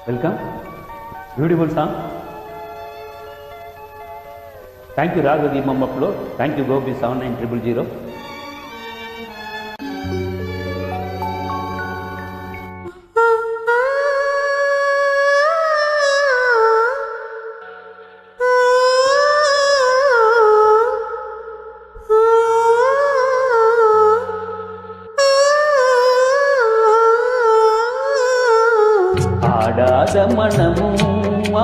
Welcome. Beautiful song. Thank you Raghavi Mom Upload. Thank you Gopi 79000. ஆடாத மனமும்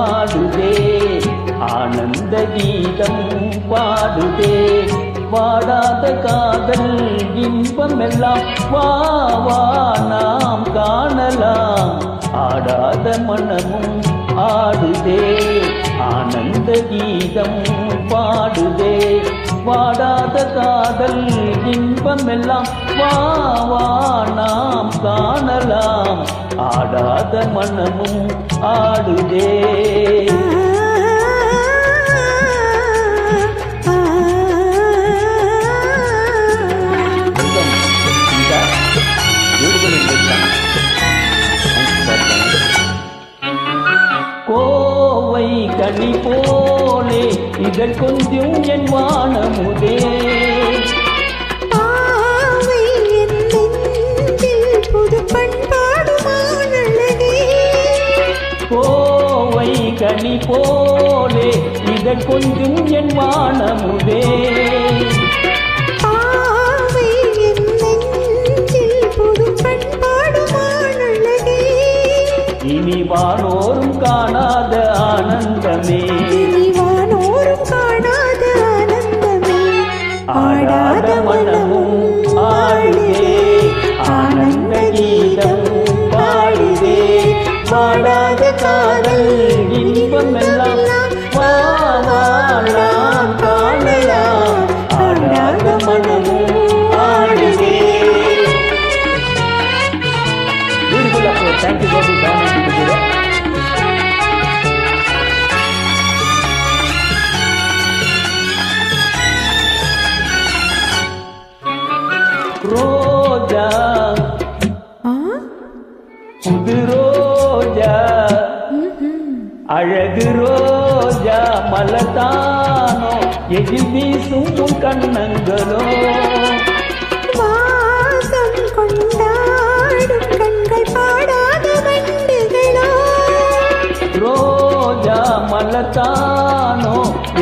ஆடுதே, ஆனந்த கீதம் பாடுதே, வாடாத காதல் இன்பமெல்லாம் வா வா நாம் காணலாம். ஆடாத மனமும் ஆடுதே, ஆனந்த கீதம் பாடுதே, வாடாத காதல் இன்பமெல்லாம் வா வா நாம் காணலாம். ஆடாத மனமும் ஆடுதே. கோவை கனி போலே இதழ் கொஞ்சம் என் வானமுதே, கோவை கனி போலே இதழ் கொஞ்சம் என் வானமுதே, இனி வானோரும் காணாத ஆனந்தமே, ஆடாத மனமும் ஆடுதே, ஆனந்த கீதம் பாடுதே, வாடாத காதல் இன்பமெல்லாம் வா வா நாம் காணலாம். ஆடாத மனமும் ஆடுதே. Beautiful approach. Thank you Gopi 79000. ரோஜா புது ரோஜா, அழகு ரோஜா மலதானோ, எதில் வீசும் உன் கண்ணங்களோ, வாசம் கொண்டாடும் கண்கள் பாடாத வண்டுகளோ, ரோஜா மலதானோ,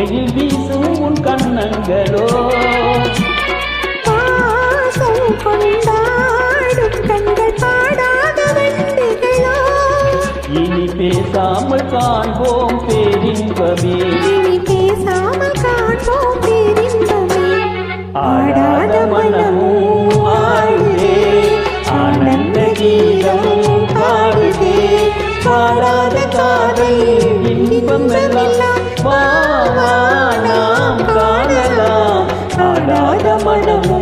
எதில் வீசும் உன் கண்ணங்களோ, வாசம் கொண்டாடும் கண்கள் பாடாத வண்டுகளோ, இனி பேசாமல் காண்போம் பேரின்பமே, இனி பேசாமல் காண்போம் பேரின்பமே. ஆடாத மனமும் ஆடுதே, ஆனந்த கீதம் பாடுதே, பாடாத காதல் இன்பமெல்லாம் வா வா நாம் காணலாம். ஆடாத மனமும்